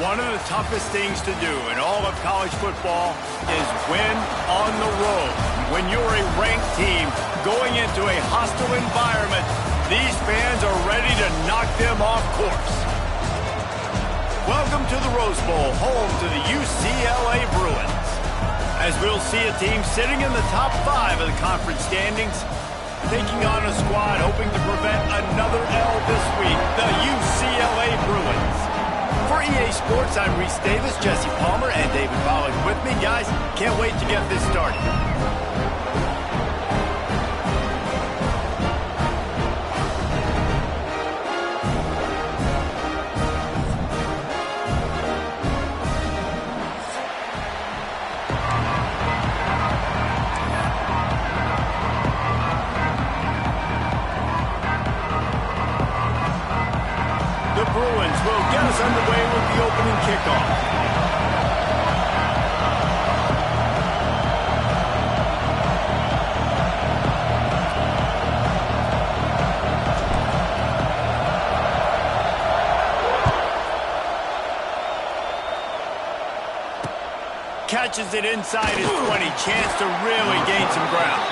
One of the toughest things to do in all of college football is win on the road. When you're a ranked team going into a hostile environment, these fans are ready to knock them off course. Welcome to the Rose Bowl, home to the UCLA Bruins. As we'll see a team sitting in the top 5 of the conference standings, taking on a squad hoping to prevent another L this week, the UCLA Bruins. For EA Sports, I'm Reese Davis, Jesse Palmer, and David Bollock with me. Guys, can't wait to get this started. The Bruins will get us underway with the opening kickoff. Catches it inside his 20, chance to really gain some ground.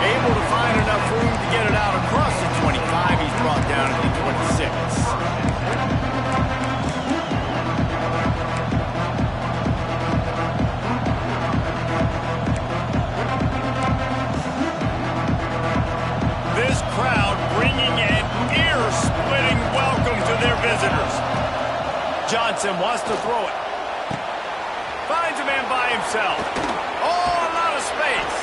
Able to find enough room to get it out across the 25, he's brought down to the 26. This crowd bringing an ear-splitting welcome to their visitors. Johnson wants to throw it. Finds a man by himself. Oh, a lot of space.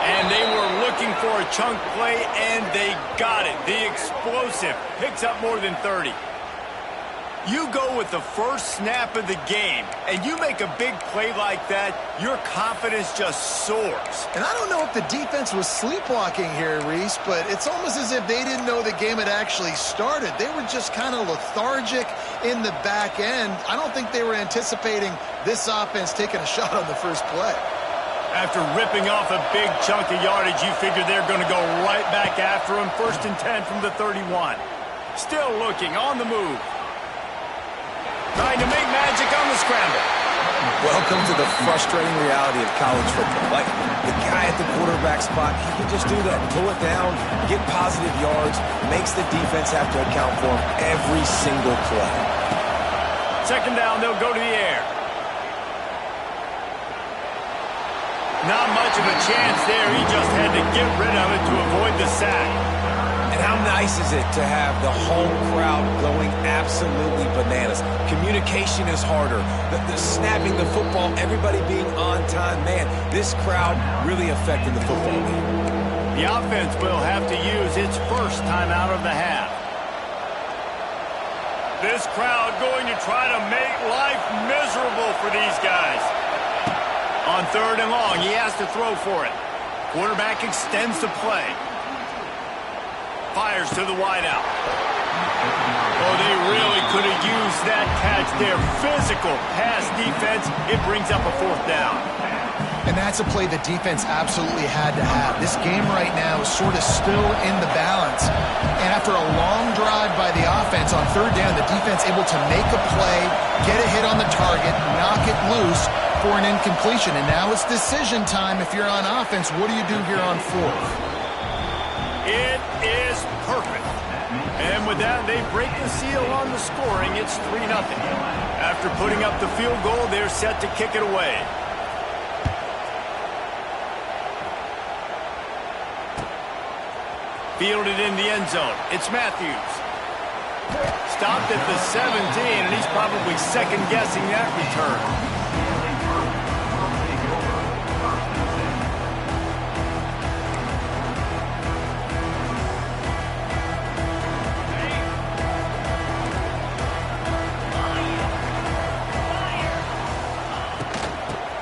And they were looking for a chunk play, and they got it. The explosive picks up more than 30. You go with the first snap of the game, and you make a big play like that, your confidence just soars. And I don't know if the defense was sleepwalking here, Reese, but it's almost as if they didn't know the game had actually started. They were just kind of lethargic in the back end. I don't think they were anticipating this offense taking a shot on the first play. After ripping off a big chunk of yardage, you figure they're going to go right back after him. 1st and 10 from the 31. Still looking, on the move. Trying to make magic on the scramble. Welcome to the frustrating reality of college football. Like, the guy at the quarterback spot, he can just do that. Pull it down, get positive yards, makes the defense have to account for him every single play. Second down, they'll go to the air. Not much of a chance there. He just had to get rid of it to avoid the sack. And how nice is it to have the home crowd going absolutely bananas? Communication is harder. The snapping the football, everybody being on time. Man, this crowd really affecting the football game. The offense will have to use its first time out of the half. This crowd going to try to make life miserable for these guys. On third and long, he has to throw for it. Quarterback extends the play. Fires to the wideout. Oh, they really could have used that catch there. Physical pass defense. It brings up a fourth down. And that's a play the defense absolutely had to have. This game right now is sort of still in the balance. And after a long drive by the offense on third down, the defense able to make a play, get a hit on the target, knock it loose for an incompletion. And now it's decision time if you're on offense. What do you do here on fourth? It is perfect. And with that, they break the seal on the scoring. It's 3-0. After putting up the field goal, they're set to kick it away. Fielded in the end zone. It's Matthews. Stopped at the 17, and he's probably second-guessing that return.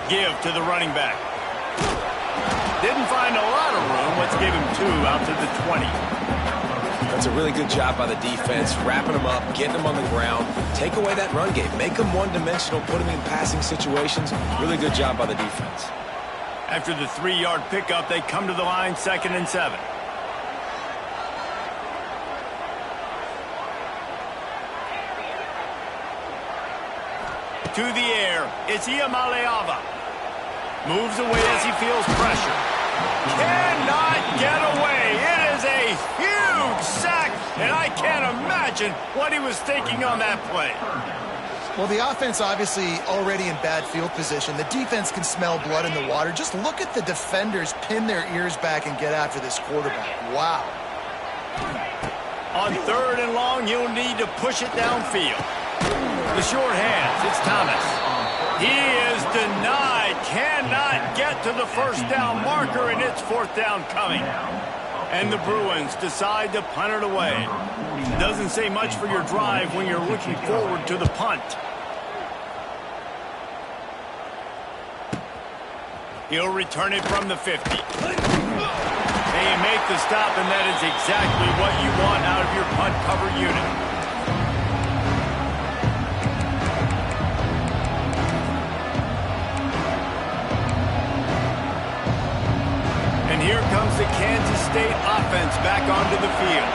Give to the running back. Didn't find a lot of room. Let's give him 2 out to the 20. That's a really good job by the defense, wrapping them up, getting them on the ground. Take away that run game. Make them one-dimensional, put them in passing situations. Really good job by the defense. After the 3-yard pickup, they come to the line, 2nd and 7. To the air, it's Iamaleava. Moves away as he feels pressure. Cannot get away. It is a huge sack, and I can't imagine what he was thinking on that play. Well, the offense obviously already in bad field position. The defense can smell blood in the water. Just look at the defenders pin their ears back and get after this quarterback. Wow. On third and long, he'll need to push it downfield. The short hands, it's Thomas. He is denied, cannot get to the first down marker, and it's 4th down coming. And the Bruins decide to punt it away. Doesn't say much for your drive when you're looking forward to the punt. He'll return it from the 50. They make the stop, and that is exactly what you want out of your punt cover unit. Here comes the Kansas State offense back onto the field.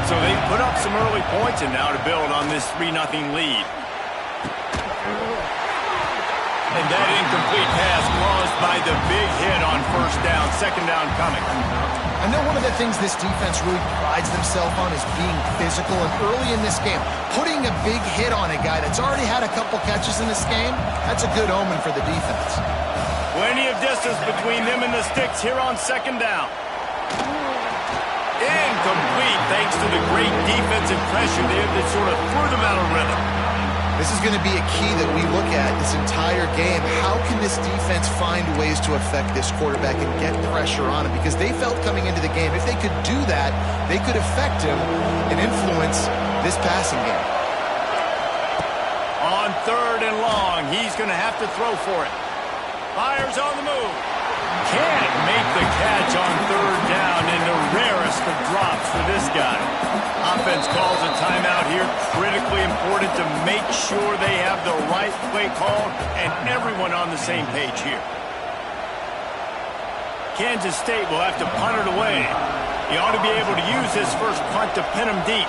So they put up some early points and now to build on this 3-0 lead. And that incomplete pass caused by the big hit on first down, 2nd down coming. I know one of the things this defense really prides themselves on is being physical, and early in this game, putting a big hit on a guy that's already had a couple catches in this game, that's a good omen for the defense. Plenty of distance between them and the sticks here on 2nd down. Incomplete thanks to the great defensive pressure there that sort of threw them out of rhythm. This is going to be a key that we look at this entire game. How can this defense find ways to affect this quarterback and get pressure on him? Because they felt coming into the game, if they could do that, they could affect him and influence this passing game. On third and long, he's going to have to throw for it. Fires on the move. Can't make the catch on third down, in the rarest of drops for this guy. Offense calls a timeout here. Critically important to make sure they have the right play call and everyone on the same page here. Kansas State will have to punt it away. He ought to be able to use his first punt to pin him deep.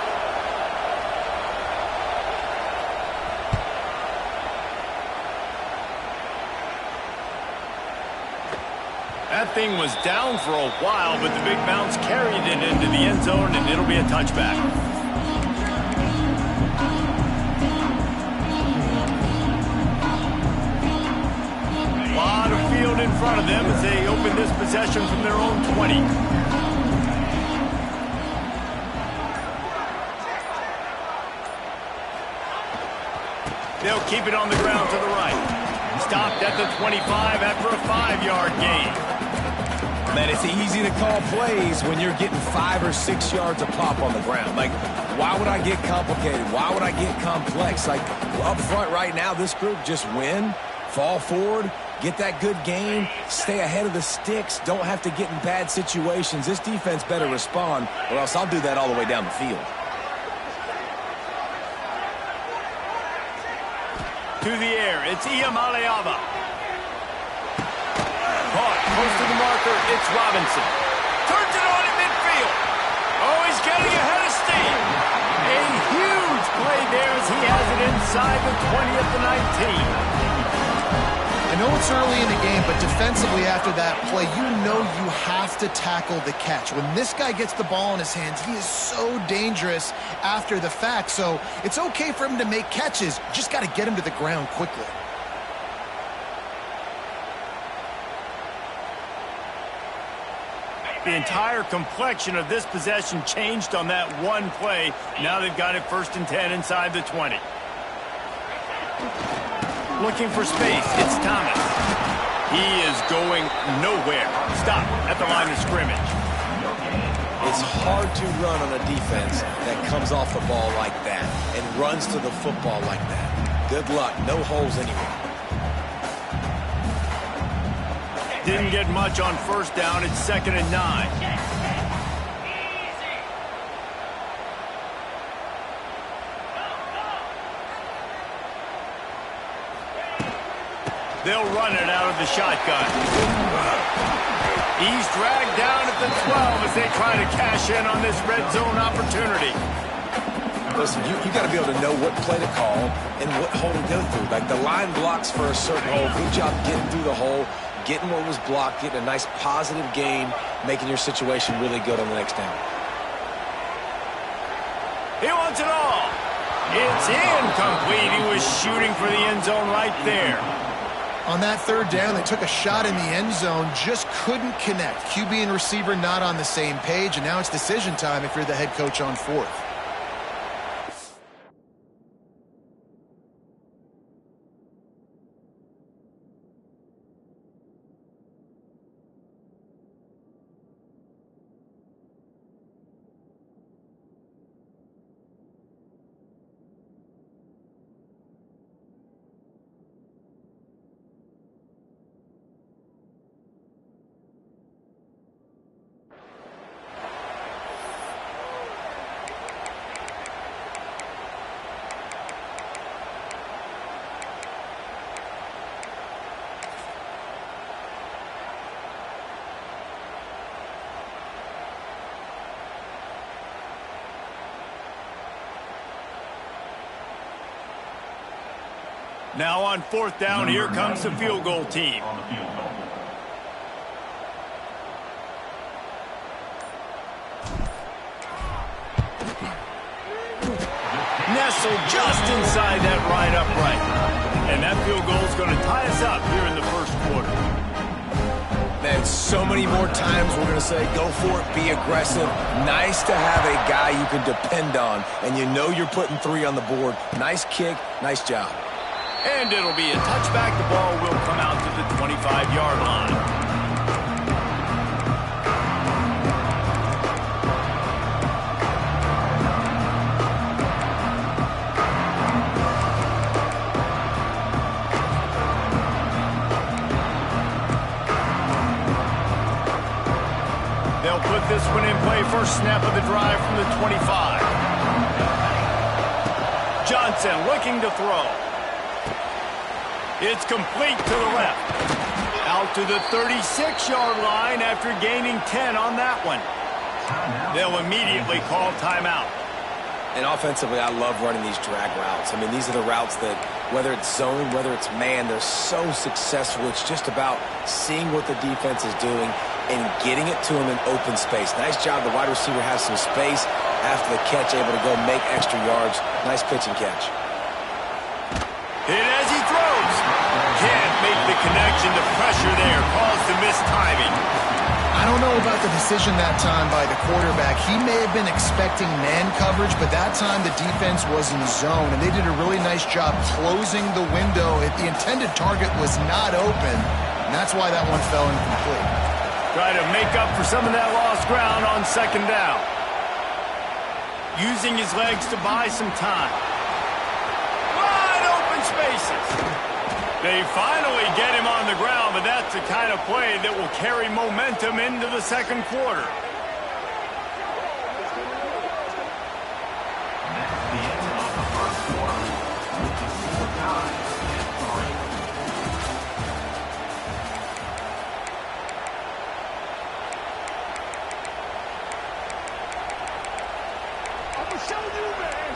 That thing was down for a while, but the big bounce carried it into the end zone, and it'll be a touchback. A lot of field in front of them as they open this possession from their own 20. They'll keep it on the ground to the right. Stopped at the 25 after a 5-yard gain. Man, it's easy to call plays when you're getting 5 or 6 yards a pop on the ground. Like, why would I get complicated? Why would I get complex? Like, up front right now, this group just win, fall forward, get that good gain, stay ahead of the sticks, don't have to get in bad situations. This defense better respond, or else I'll do that all the way down the field. To the air, it's Iamaleava. Caught, close to the marker, it's Robinson. Turns it on in midfield. Oh, he's getting ahead of steam. A huge play there as he has it inside the 20 at the 19. I know it's early in the game, but defensively after that play, you know you have to tackle the catch. When this guy gets the ball in his hands, he is so dangerous after the fact. So it's okay for him to make catches. Just got to get him to the ground quickly. The entire complexion of this possession changed on that one play. Now they've got it 1st and 10 inside the 20. Looking for space, it's Thomas. He is going nowhere. Stop at the line of scrimmage. It's hard to run on a defense that comes off the ball like that and runs to the football like that. Good luck, no holes anywhere. Didn't get much on 1st down, it's 2nd and 9. They'll run it out of the shotgun. He's dragged down at the 12 as they try to cash in on this red zone opportunity. Listen, you got to be able to know what play to call and what hole to go through. Like, the line blocks for a certain hole. Good job getting through the hole, getting what was blocked, getting a nice positive gain, making your situation really good on the next down. He wants it all. It's incomplete. He was shooting for the end zone right there. On that 3rd down, they took a shot in the end zone, just couldn't connect. QB and receiver not on the same page, and now it's decision time if you're the head coach on 4th. Now on 4th down, here comes the field goal team. Nestled just inside that right upright. And that field goal is going to tie us up here in the 1st quarter. Man, so many more times we're going to say, go for it, be aggressive. Nice to have a guy you can depend on, and you know you're putting 3 on the board. Nice kick, nice job. And it'll be a touchback. The ball will come out to the 25-yard line. They'll put this one in play. First snap of the drive from the 25. Johnson looking to throw. It's complete to the left. Out to the 36-yard line after gaining 10 on that one. They'll immediately call timeout. And offensively, I love running these drag routes. I mean, these are the routes that, whether it's zone, whether it's man, they're so successful. It's just about seeing what the defense is doing and getting it to him in open space. Nice job. The wide receiver has some space after the catch, able to go make extra yards. Nice pitch and catch. Hit as he throws. Can't make the connection. The pressure there caused the missed timing. I don't know about the decision that time by the quarterback. He may have been expecting man coverage, but that time the defense was in zone, and they did a really nice job closing the window. The intended target was not open, and that's why that one fell incomplete. Try to make up for some of that lost ground on second down. Using his legs to buy some time. Wide open spaces. They finally get him on the ground, but that's the kind of play that will carry momentum into the second quarter. I'm gonna show you, man.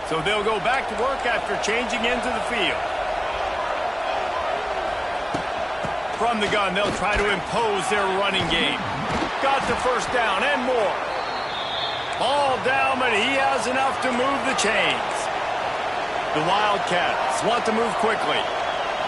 So they'll go back to work after changing into the field. From the gun, they'll try to impose their running game. Got the first down and more. Ball down, but he has enough to move the chains. The Wildcats want to move quickly.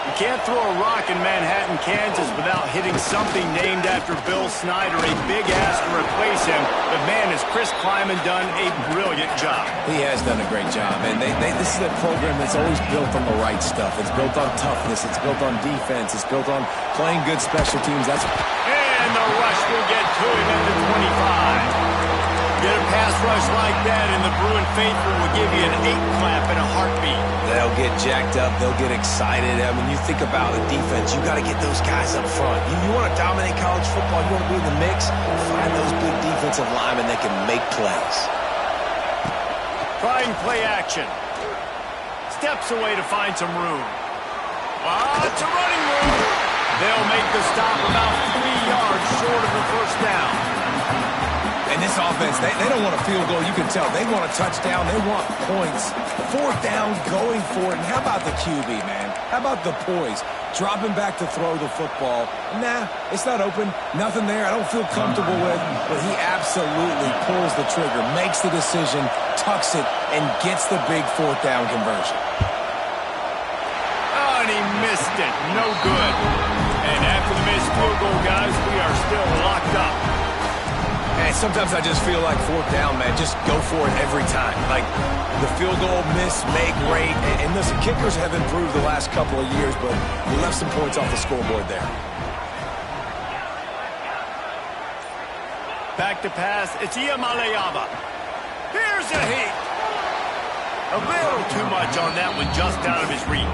You can't throw a rock in Manhattan, Kansas without hitting something named after Bill Snyder. A big ask to replace him. But, man, has Chris Kleiman done a brilliant job. He has done a great job. And this is a program that's always built on the right stuff. It's built on toughness. It's built on defense. It's built on playing good special teams. And the rush will get to him at the 25. Get a pass rush like that, and the Bruin faithful will give you an 8-clap in a heartbeat. They'll get jacked up. They'll get excited. I mean, you think about the defense. You got to get those guys up front. You want to dominate college football. You want to be in the mix. Find those big defensive linemen that can make plays. Trying play action. Steps away to find some room. Lots of running room. They'll make the stop about 3 yards short of the first down. And this offense, they don't want a field goal. You can tell. They want a touchdown. They want points. Fourth down, going for it. And how about the QB, man? How about the poise? Dropping back to throw the football. Nah, it's not open. Nothing there I don't feel comfortable with. But he absolutely pulls the trigger, makes the decision, tucks it, and gets the big fourth down conversion. Oh, and he missed it. No good. And after the missed field goal, guys, we are still locked up. And sometimes I just feel like fourth down, man, just go for it every time. Like the field goal, miss, make, rate. And listen, kickers have improved the last couple of years, but we left some points off the scoreboard there. Back to pass. It's Iamaleava. Here's a heat. A little too much on that one, just out of his reach.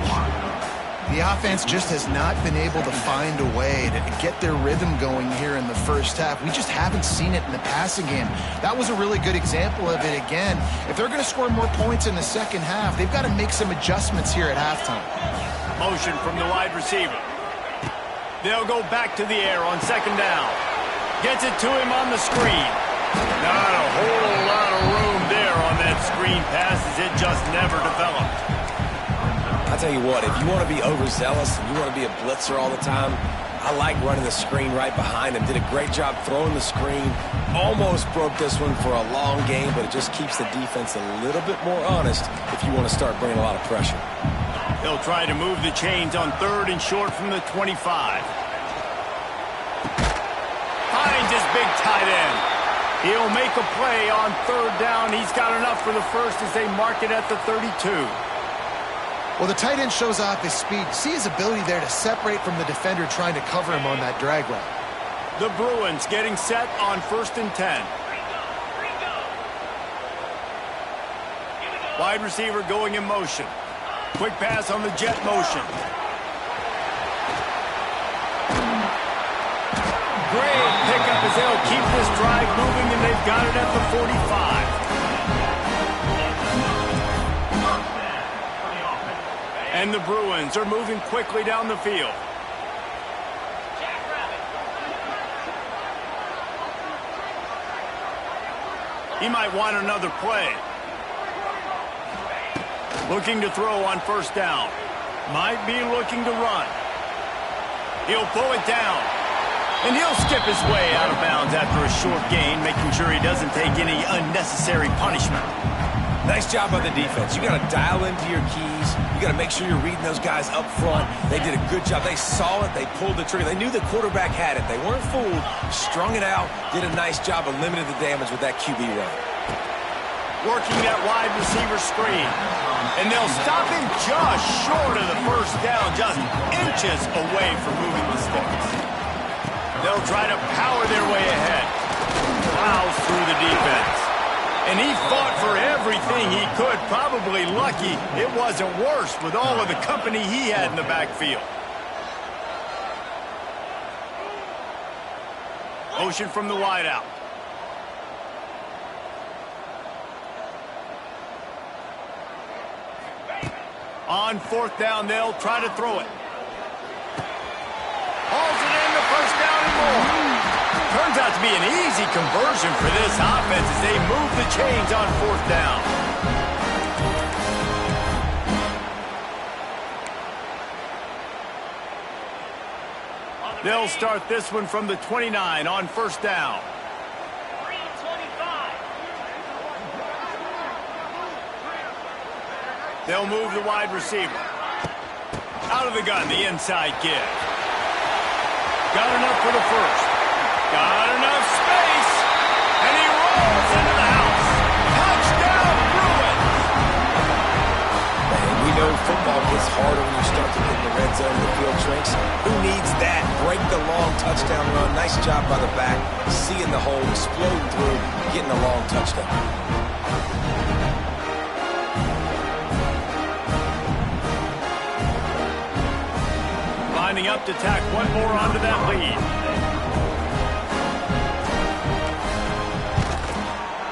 The offense just has not been able to find a way to get their rhythm going here in the first half. We just haven't seen it in the passing game. That was a really good example of it again. If they're going to score more points in the second half, they've got to make some adjustments here at halftime. Motion from the wide receiver. They'll go back to the air on second down. Gets it to him on the screen. Not a whole lot of room there on that screen pass as it just never developed. I'll tell you what, if you want to be overzealous and you want to be a blitzer all the time, I like running the screen right behind him. Did a great job throwing the screen. Almost broke this one for a long game, but it just keeps the defense a little bit more honest if you want to start bringing a lot of pressure. They'll try to move the chains on third and short from the 25. Finds his big tight end. He'll make a play on third down. He's got enough for the first as they mark it at the 32. Well, the tight end shows off his speed. See his ability there to separate from the defender trying to cover him on that drag route. The Bruins getting set on 1st and 10. Wide receiver going in motion. Quick pass on the jet motion. Great pickup as they'll keep this drive moving, and they've got it at the 45. And the Bruins are moving quickly down the field. He might want another play. Looking to throw on first down. Might be looking to run. He'll pull it down. And he'll skip his way out of bounds after a short gain, making sure he doesn't take any unnecessary punishment. Nice job by the defense. You got to dial into your keys. You got to make sure you're reading those guys up front. They did a good job. They saw it. They pulled the trigger. They knew the quarterback had it. They weren't fooled. Strung it out. Did a nice job of limiting the damage with that QB run. Working that wide receiver screen. And they'll stop him just short of the first down, just inches away from moving the sticks. They'll try to power their way ahead. Plows through the defense. And he fought for everything he could. Probably lucky it wasn't worse with all of the company he had in the backfield. Motion from the wideout. On fourth down, they'll try to throw it. Hauls it in, the first down and more. Turns out to be an easy conversion for this offense as they move the chains on fourth down. They'll start this one from the 29 on first down. They'll move the wide receiver. Out of the gun, the inside give. Got enough for the first. Got enough space. And he rolls into the house. Touchdown, Bruins! Man, we know football gets harder when you start to get in the red zone and the field shrinks. Who needs that? Break the long touchdown run. Nice job by the back. Seeing the hole, exploding through, getting a long touchdown. Lining up to tack one more onto that lead.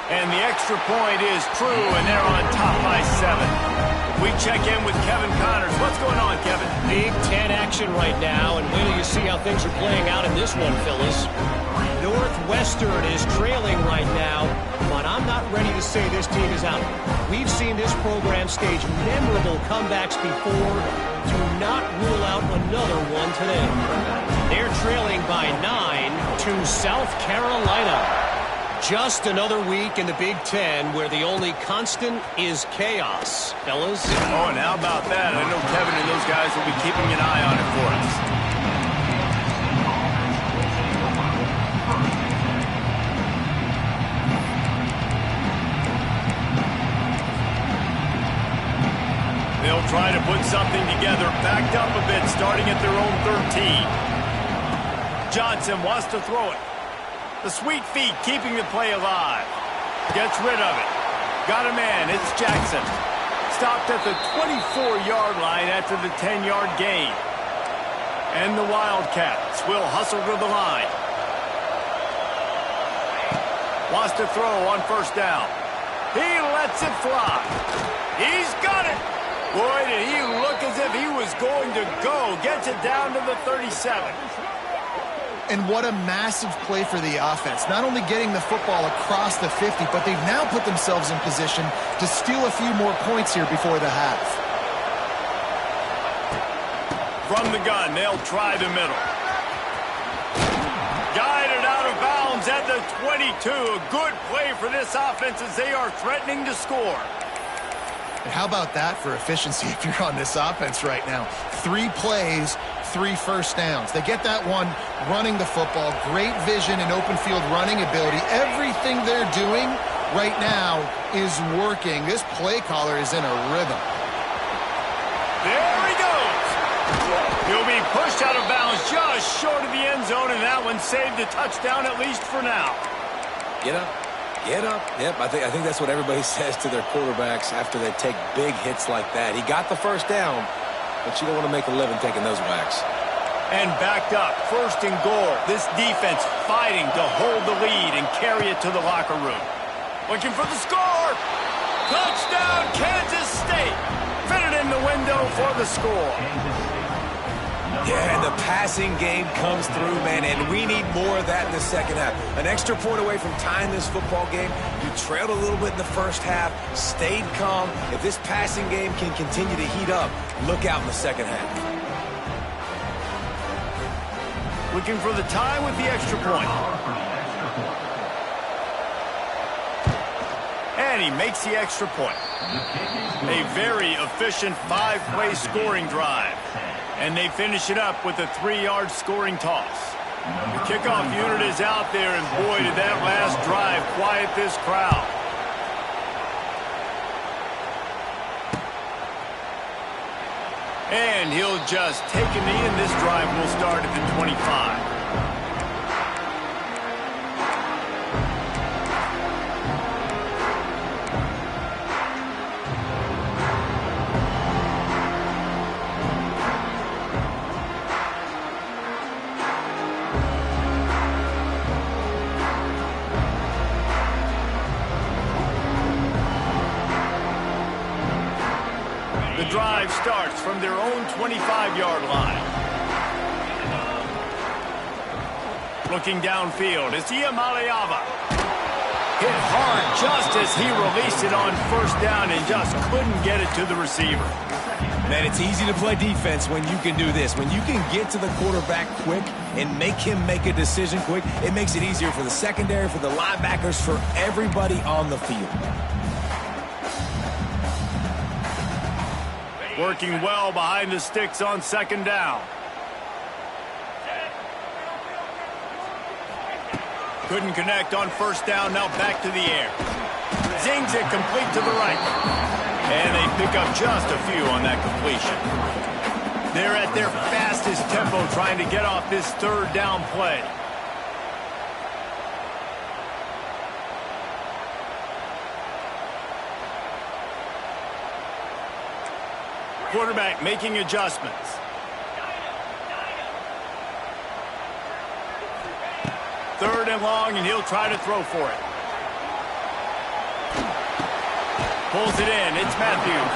And the extra point is true, and they're on top by 7. We check in with Kevin Connors. What's going on, Kevin? Big Ten action right now, and wait till you see how things are playing out in this one, Phyllis. Northwestern is trailing right now, but I'm not ready to say this team is out. We've seen this program stage memorable comebacks before. Do not rule out another one today. They're trailing by 9 to South Carolina. Just another week in the Big Ten where the only constant is chaos, fellas. Oh, and how about that? I know Kevin and those guys will be keeping an eye on it for us. They'll try to put something together, backed up a bit, starting at their own 13. Johnson wants to throw it. The sweet feet keeping the play alive. Gets rid of it. Got a man. It's Jackson. Stopped at the 24-yard line after the 10-yard gain. And the Wildcats will hustle to the line. Wants to throw on first down. He lets it fly. He's got it. Boy, did he look as if he was going to go. Gets it down to the 37. And what a massive play for the offense. Not only getting the football across the 50, but they've now put themselves in position to steal a few more points here before the half. From the gun, they'll try the middle. Guided out of bounds at the 22. A good play for this offense as they are threatening to score. And how about that for efficiency if you're on this offense right now? 3 plays, 3 first downs. They get that one running the football. Great vision and open field running ability. Everything they're doing right now is working. This play caller is in a rhythm. There he goes. He'll be pushed out of bounds just short of the end zone, and that one saved a touchdown at least for now. Get up. Get up. Yep, I think that's what everybody says to their quarterbacks after they take big hits like that. He got the first down, but you don't want to make a living taking those whacks. And backed up, first and goal. This defense fighting to hold the lead and carry it to the locker room. Looking for the score. Touchdown, Kansas State. Fitted in the window for the score. Yeah, and the passing game comes through, man, and we need more of that in the second half. An extra point away from tying this football game. You trailed a little bit in the first half, stayed calm. If this passing game can continue to heat up, look out in the second half. Looking for the tie with the extra point. And he makes the extra point. A very efficient 5-play scoring drive. And they finish it up with a 3-yard scoring toss. The kickoff unit is out there, and boy, did that last drive quiet this crowd. And he'll just take a knee, and this drive will start at the 25. The drive starts from their own 25-yard line. Looking downfield, it's Iamaleava. Hit hard just as he released it on first down and just couldn't get it to the receiver. Man, it's easy to play defense when you can do this. When you can get to the quarterback quick and make him make a decision quick, it makes it easier for the secondary, for the linebackers, for everybody on the field. Working well behind the sticks on second down. Couldn't connect on first down, now back to the air. Zings it complete to the right. And they pick up just a few on that completion. They're at their fastest tempo trying to get off this third down play. Quarterback making adjustments. Third and long, and he'll try to throw for it. Pulls it in. It's Matthews.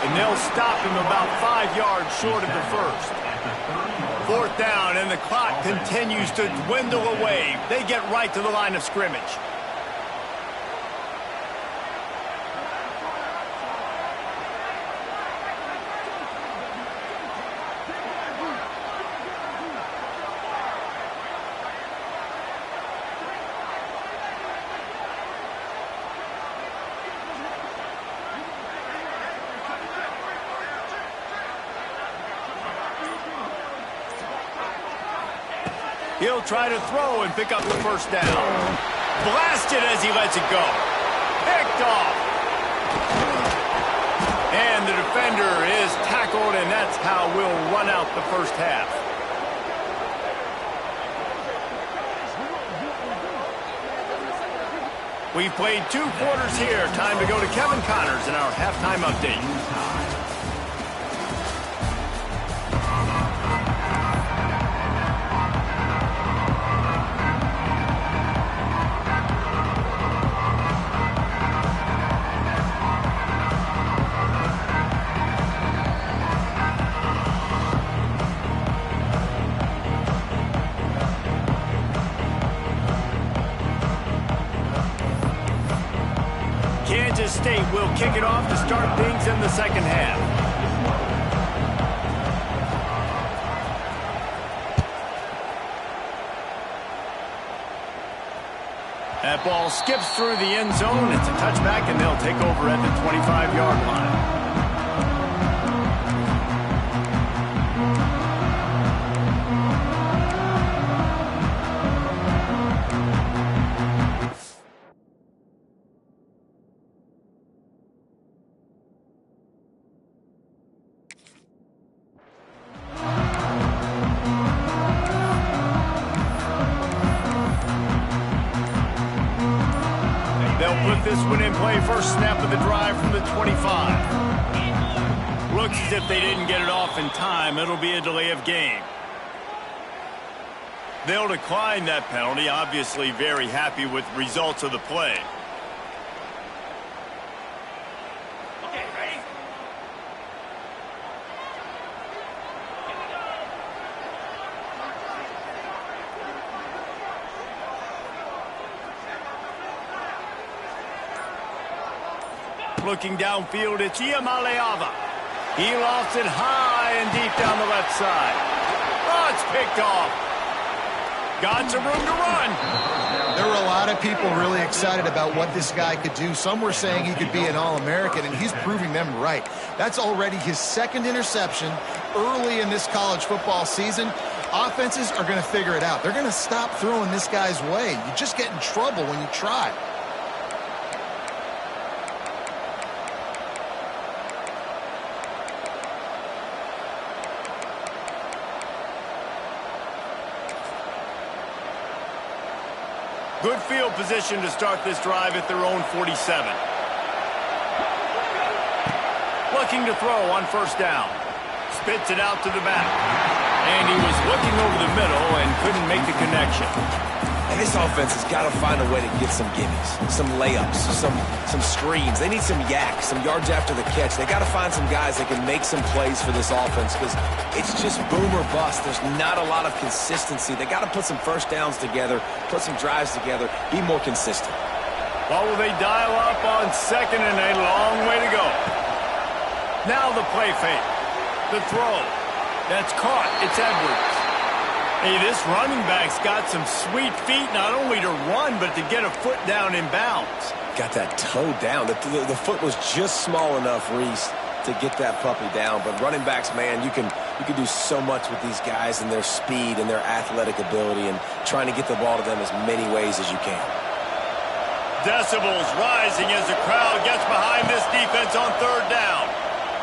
And they'll stop him about 5 yards short of the first. Fourth down, and the clock continues to dwindle away. They get right to the line of scrimmage. He'll try to throw and pick up the first down. Blasted as he lets it go. Picked off. And the defender is tackled, and that's how we'll run out the first half. We've played 2 quarters here. Time to go to Kevin Connors in our halftime update. Kansas State will kick it off to start things in the second half. That ball skips through the end zone. It's a touchback, and they'll take over at the 25-yard line. They'll put this one in play. First snap of the drive from the 25. Looks as if they didn't get it off in time. It'll be a delay of game. They'll decline that penalty. Obviously very happy with results of the play. Looking downfield, it's Iamaleava. He lofts it high and deep down the left side. Oh, it's picked off. Got some room to run. There were a lot of people really excited about what this guy could do. Some were saying he could be an All-American, and he's proving them right. That's already his second interception early in this college football season. Offenses are going to figure it out. They're going to stop throwing this guy's way. You just get in trouble when you try. Good field position to start this drive at their own 47. Looking to throw on first down. Spits it out to the back. And he was looking over the middle and couldn't make the connection. And this offense has got to find a way to get some gimmies, some layups, some screens. They need some yak, some yards after the catch. They got to find some guys that can make some plays for this offense because it's just boom or bust. There's not a lot of consistency. They got to put some first downs together, put some drives together, be more consistent. Well, will they dial up on second and a long way to go? Now the play fake. The throw. That's caught. It's Edwards. Hey, this running back's got some sweet feet, not only to run, but to get a foot down in bounds. Got that toe down. The foot was just small enough, Reese, to get that puppy down. But running backs, man, you can do so much with these guys and their speed and their athletic ability and trying to get the ball to them as many ways as you can. Decibels rising as the crowd gets behind this defense on third down.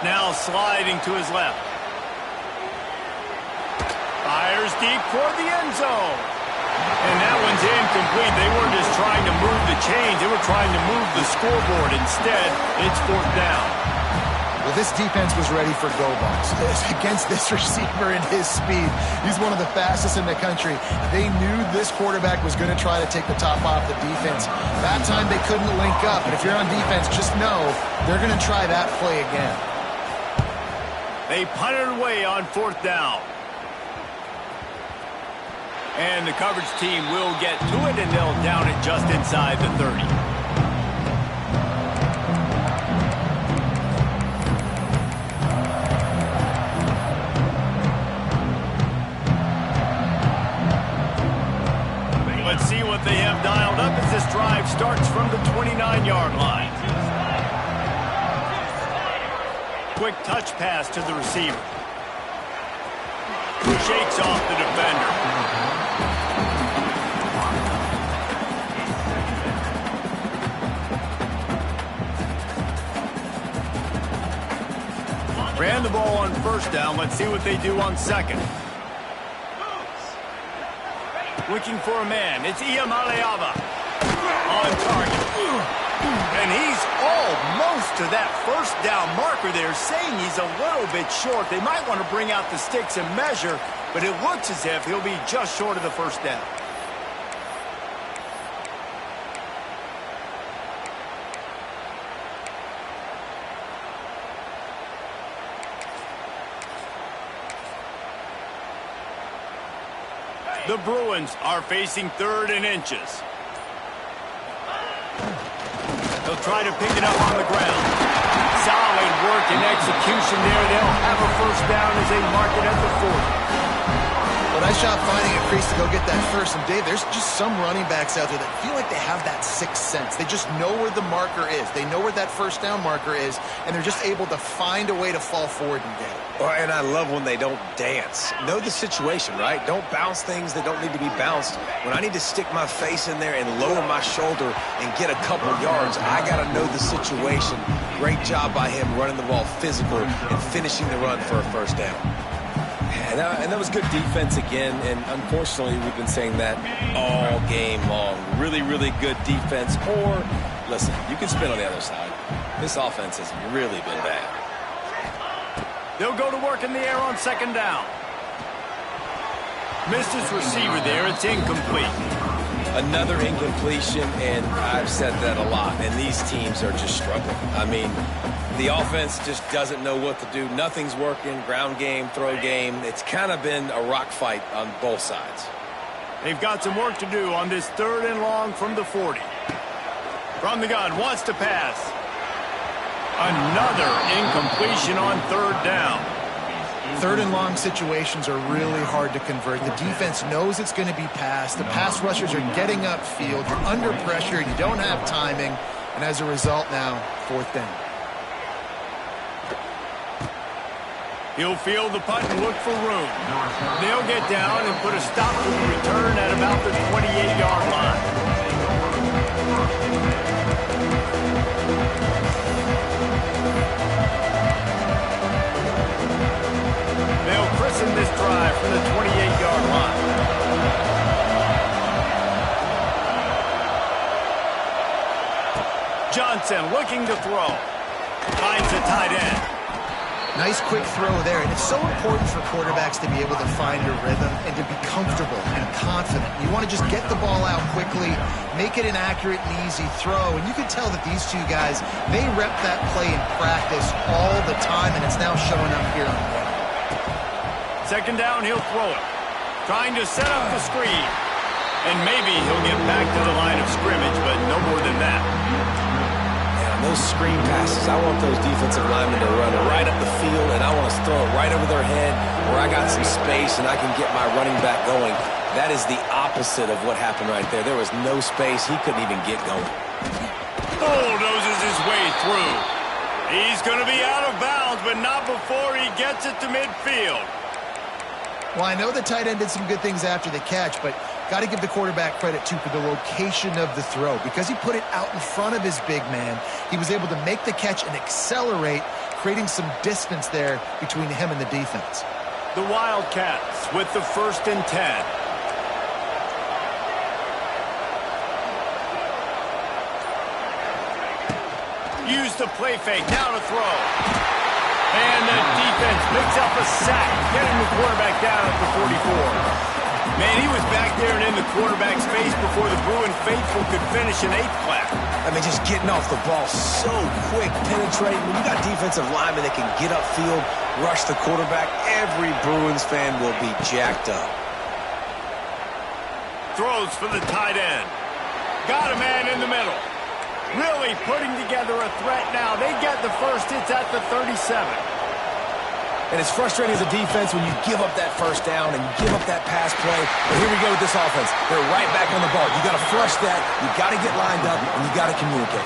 Now sliding to his left. Fires deep toward the end zone. And that one's incomplete. They weren't just trying to move the chains. They were trying to move the scoreboard. Instead, it's fourth down. Well, this defense was ready for go balls. Against this receiver and his speed, he's one of the fastest in the country. They knew this quarterback was going to try to take the top off the defense. That time they couldn't link up. But if you're on defense, just know they're going to try that play again. They punted away on fourth down. And the coverage team will get to it, and they'll down it just inside the 30. Let's see what they have dialed up as this drive starts from the 29-yard line. Quick touch pass to the receiver. Shakes off the defender. Ran the ball on first down. Let's see what they do on second. Looking for a man. It's Iamaleava on target. And he's almost to that first down marker there, saying he's a little bit short. They might want to bring out the sticks and measure, but it looks as if he'll be just short of the first down. The Bruins are facing third and inches. They'll try to pick it up on the ground. Solid work and execution there. They'll have a first down as they mark it at the 40. Well, nice job finding a crease to go get that first. And, Dave, there's just some running backs out there that feel like they have that sixth sense. They just know where the marker is. They know where that first down marker is, and they're just able to find a way to fall forward and get it. Well, and I love when they don't dance. Know the situation, right? Don't bounce things that don't need to be bounced. When I need to stick my face in there and lower my shoulder and get a couple yards, I got to know the situation. Great job by him running the ball physical and finishing the run for a first down. And that was good defense again, and unfortunately we've been saying that all game long. Really, really good defense. Or, listen, you can spin on the other side. This offense has really been bad. They'll go to work in the air on second down. Missed his receiver there. It's incomplete. Another incompletion, and I've said that a lot, and these teams are just struggling. I mean, the offense just doesn't know what to do. Nothing's working. Ground game, throw game. It's kind of been a rock fight on both sides. They've got some work to do on this third and long from the 40. From the gun, wants to pass. Another incompletion on third down. Third and long situations are really hard to convert. The defense knows it's going to be passed. The pass rushers are getting upfield. You're under pressure. You don't have timing. And as a result now, fourth down. He'll field the punt and look for room. They'll get down and put a stop to the return at about the 28-yard line. They'll christen this drive from the 28-yard line. Johnson looking to throw. Finds the tight end. Nice quick throw there, and it's so important for quarterbacks to be able to find a rhythm and to be comfortable and confident. You want to just get the ball out quickly, make it an accurate and easy throw, and you can tell that these two guys, they rep that play in practice all the time, and it's now showing up here on the field. Second down, he'll throw it. Trying to set up the screen. And maybe he'll get back to the line of scrimmage, but no more than that. Those screen passes, I want those defensive linemen to run right up the field, and I want to throw it right over their head where I got some space and I can get my running back going. That is the opposite of what happened right there. There was no space. He couldn't even get going. Bulldozes his way through. He's going to be out of bounds, but not before he gets it to midfield. Well, I know the tight end did some good things after the catch, but got to give the quarterback credit, too, for the location of the throw. Because he put it out in front of his big man, he was able to make the catch and accelerate, creating some distance there between him and the defense. The Wildcats with the 1st and 10. Use the play fake, now to throw. And the defense picks up a sack, getting the quarterback down at the 44. Man, he was back there and in the quarterback's face before the Bruin faithful could finish an 8th flat. I mean, just getting off the ball so quick, penetrating. When you got defensive linemen that can get upfield, rush the quarterback, every Bruins fan will be jacked up. Throws for the tight end. Got a man in the middle. Really putting together a threat now. They get the first. It's at the 37. And it's frustrating as a defense when you give up that first down and you give up that pass play. But here we go with this offense. They're right back on the ball. You got to flush that. You got to get lined up, and you got to communicate.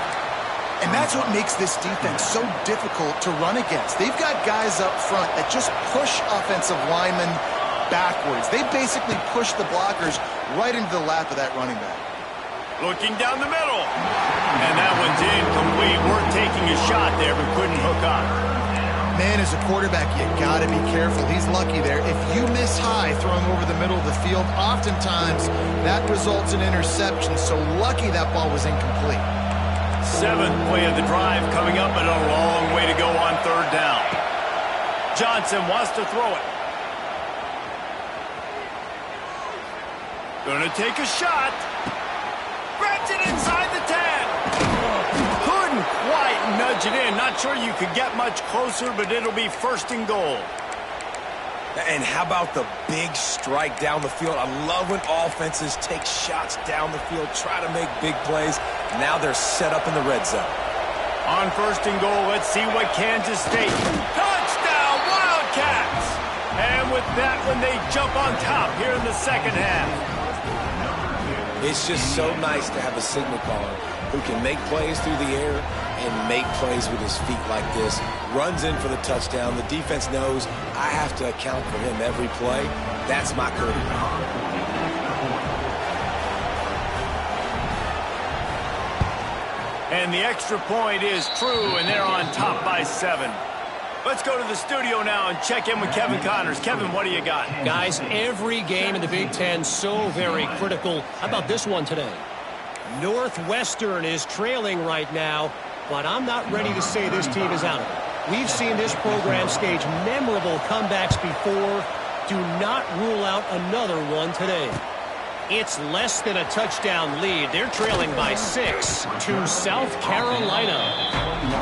And that's what makes this defense so difficult to run against. They've got guys up front that just push offensive linemen backwards. They basically push the blockers right into the lap of that running back. Looking down the middle. And that one's incomplete. We're taking a shot there, but couldn't hook up. Man, as a quarterback, you got to be careful. He's lucky there. If you miss high throwing over the middle of the field, oftentimes that results in interception. So lucky that ball was incomplete. 7th play of the drive coming up, but a long way to go on third down. Johnson wants to throw it. Gonna take a shot. Grabs it inside the 10. Couldn't quite nudge it in. Not sure you could get much closer, but it'll be 1st and goal. And how about the big strike down the field? I love when offenses take shots down the field, try to make big plays. Now they're set up in the red zone. On 1st and goal, let's see what Kansas State. Touchdown, Wildcats! And with that one, they jump on top here in the second half. It's just so nice to have a signal caller who can make plays through the air and make plays with his feet like this. Runs in for the touchdown. The defense knows I have to account for him every play. That's my quarterback. And the extra point is true, and they're on top by 7. Let's go to the studio now and check in with Kevin Connors. Kevin, what do you got? Guys, every game in the Big Ten so very critical. How about this one today? Northwestern is trailing right now, but I'm not ready to say this team is out of it. We've seen this program stage memorable comebacks before. Do not rule out another one today. It's less than a touchdown lead. They're trailing by 6 to South Carolina.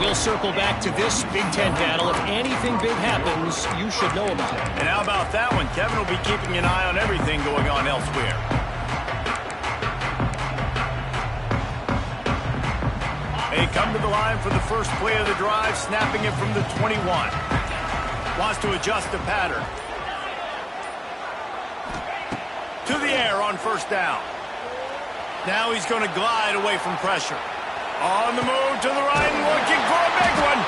We'll circle back to this Big Ten battle. If anything big happens, you should know about it. And how about that one? Kevin will be keeping an eye on everything going on elsewhere. They come to the line for the first play of the drive, snapping it from the 21. Wants to adjust the pattern. To the air on first down. Now he's going to glide away from pressure. On the move to the right, looking for a big one.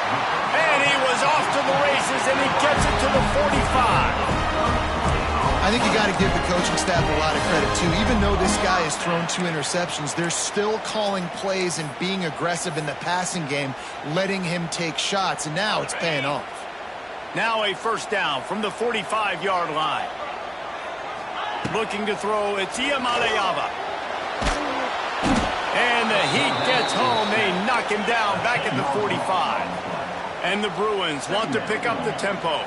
And he was off to the races, and he gets it to the 45. I think you got to give the coaching staff a lot of credit, too. Even though this guy has thrown 2 interceptions, they're still calling plays and being aggressive in the passing game, letting him take shots, and now it's paying off. Now a first down from the 45-yard line. Looking to throw, it's Iamaleava. And the heat gets home. They knock him down back at the 45. And the Bruins want to pick up the tempo.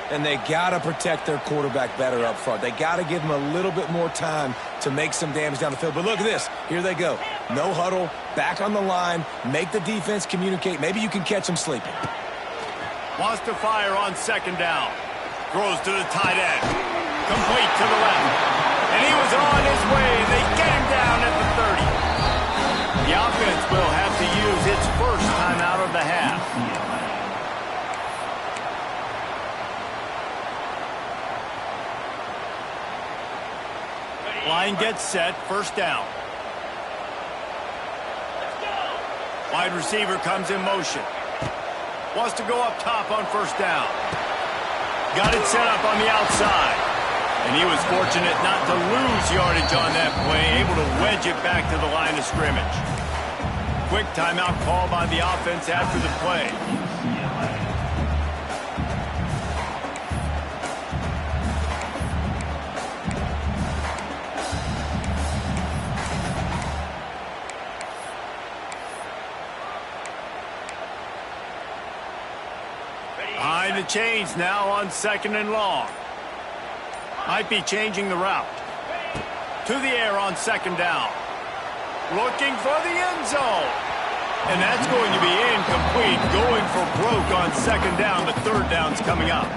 And they got to protect their quarterback better up front. They got to give him a little bit more time to make some damage down the field. But look at this. Here they go. No huddle, back on the line, make the defense communicate. Maybe you can catch them sleeping. Wants to fire on second down. Throws to the tight end. Complete to the left. And he was on his way. They get him down at the 30. The offense will have to use its first timeout of the half. Line gets set, first down. Wide receiver comes in motion. Wants to go up top on first down. Got it set up on the outside. And he was fortunate not to lose yardage on that play, able to wedge it back to the line of scrimmage. Quick timeout call by the offense after the play. Behind the chains now on second and long. Might be changing the route. To the air on second down. Looking for the end zone. And that's going to be incomplete. Going for broke on second down. The third down's coming up.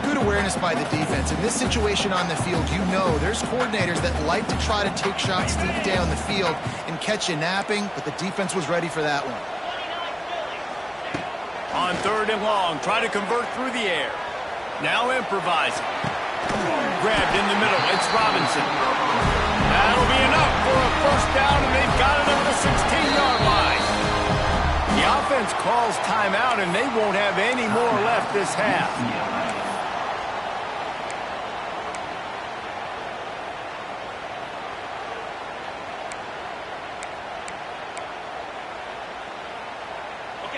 Good awareness by the defense. In this situation on the field, you know there's coordinators that like to try to take shots deep down the field and catch you napping, but the defense was ready for that one. On third and long, try to convert through the air. Now improvising. Grabbed in the middle, it's Robinson. That'll be enough for a first down, and they've got it at the 16-yard line. The offense calls timeout, and they won't have any more left this half.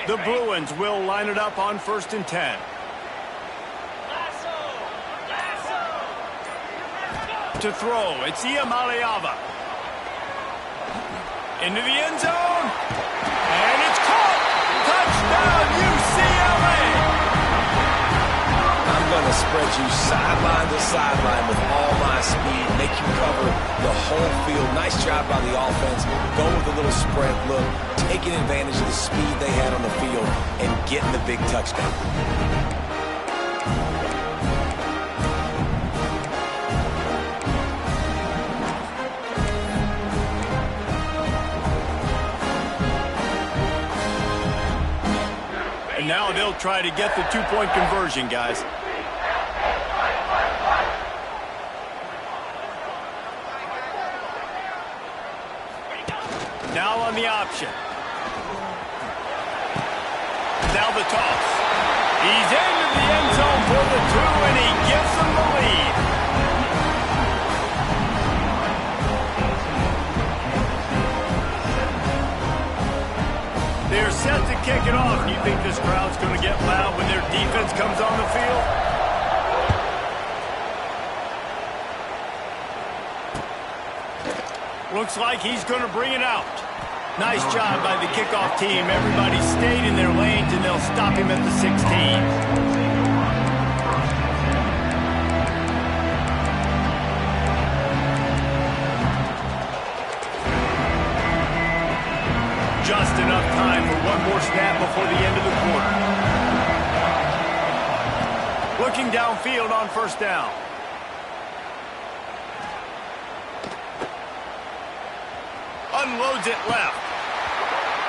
The Bruins will line it up on first and 10. To throw, it's Iamaleava. Into the end zone. And it's caught. Touchdown, UCLA. I'm going to spread you sideline to sideline with all my speed, make you cover the whole field. Nice job by the offense. Go with a little spread look, taking advantage of the speed they had on the field and getting the big touchdown. And now they'll try to get the two-point conversion, guys. Now on the option. Now the toss. He's into the end zone for the 2, and he gives them the lead. They're set to kick it off. Do you think this crowd's going to get loud when their defense comes on the field? Looks like he's going to bring it out. Nice job by the kickoff team. Everybody stayed in their lanes, and they'll stop him at the 16. Just enough time for one more snap before the end of the quarter. Looking downfield on first down. Unloads it left.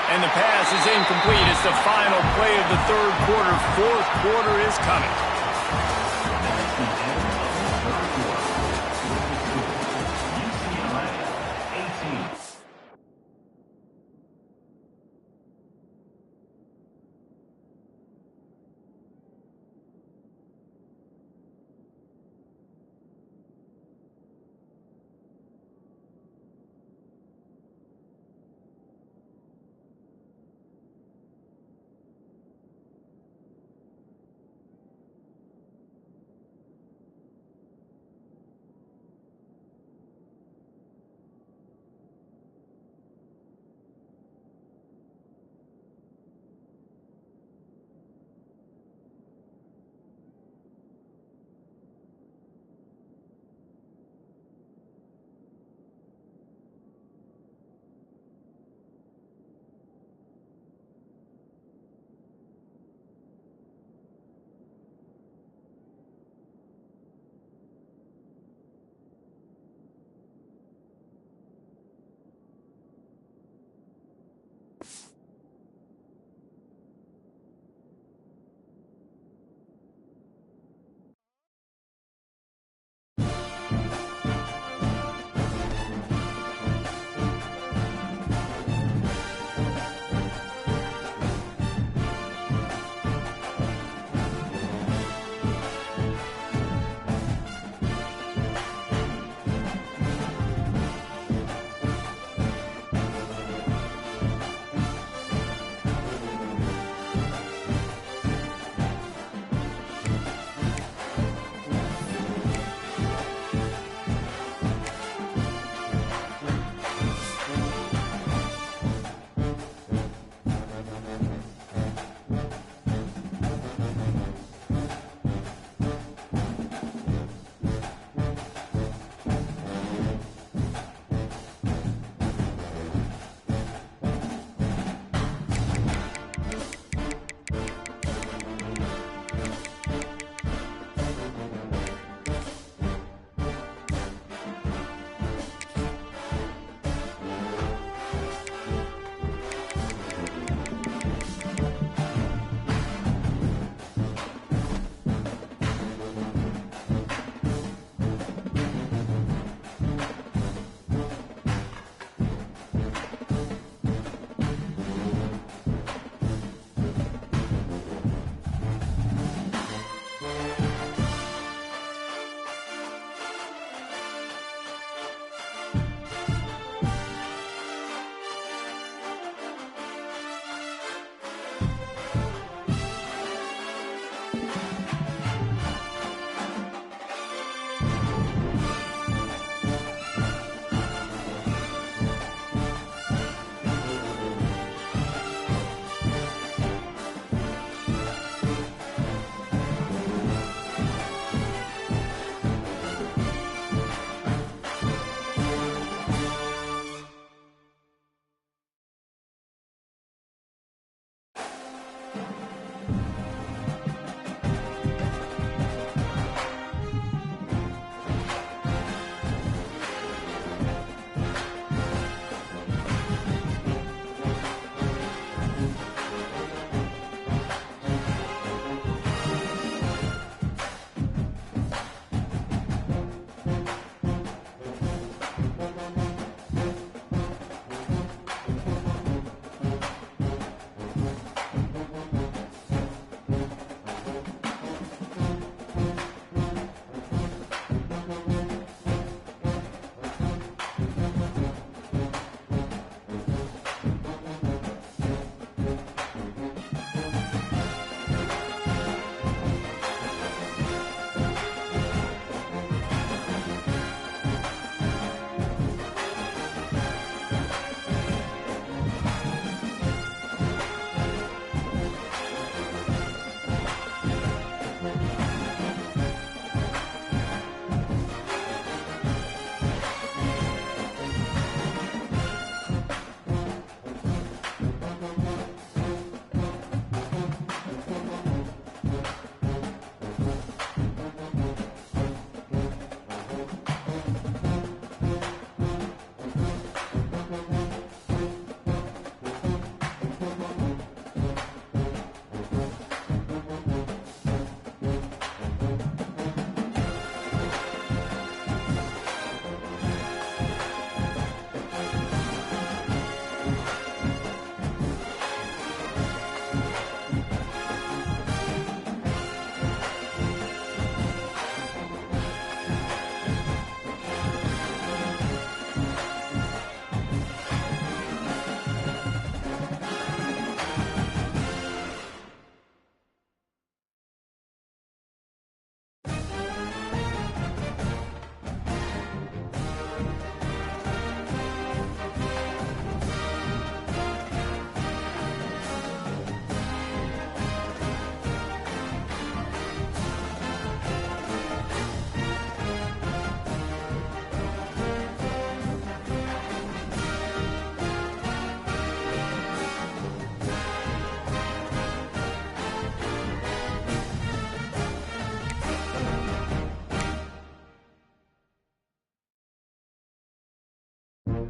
And the pass is incomplete. It's the final play of the third quarter. Fourth quarter is coming.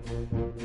Thank you.